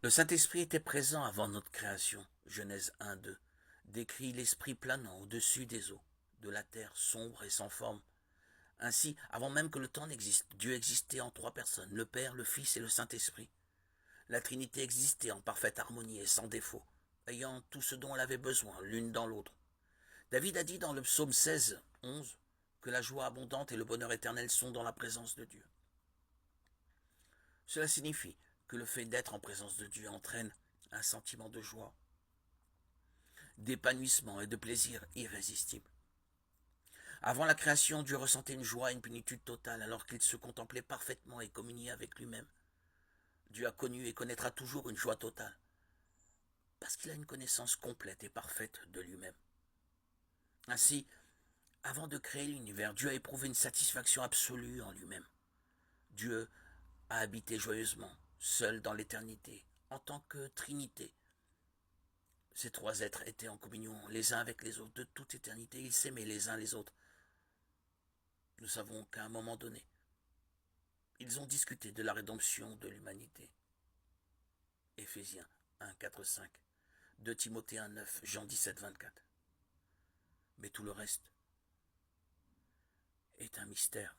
Le Saint-Esprit était présent avant notre création, Genèse 1-2, décrit l'Esprit planant au-dessus des eaux, de la terre sombre et sans forme. Ainsi, avant même que le temps n'existe, Dieu existait en trois personnes, le Père, le Fils et le Saint-Esprit. La Trinité existait en parfaite harmonie et sans défaut, ayant tout ce dont elle avait besoin, l'une dans l'autre. David a dit dans le psaume 16, 11, que la joie abondante et le bonheur éternel sont dans la présence de Dieu. Cela signifie que le fait d'être en présence de Dieu entraîne un sentiment de joie, d'épanouissement et de plaisir irrésistible. Avant la création, Dieu ressentait une joie et une plénitude totale alors qu'il se contemplait parfaitement et communiait avec lui-même. Dieu a connu et connaîtra toujours une joie totale parce qu'il a une connaissance complète et parfaite de lui-même. Ainsi, avant de créer l'univers, Dieu a éprouvé une satisfaction absolue en lui-même. Dieu a habité joyeusement, seul dans l'éternité, en tant que Trinité. Ces trois êtres étaient en communion les uns avec les autres de toute éternité. Ils s'aimaient les uns les autres. Nous savons qu'à un moment donné, ils ont discuté de la rédemption de l'humanité. Éphésiens 1, 4, 5, 2 Timothée 1, 9, Jean 17, 24. Mais tout le reste est un mystère.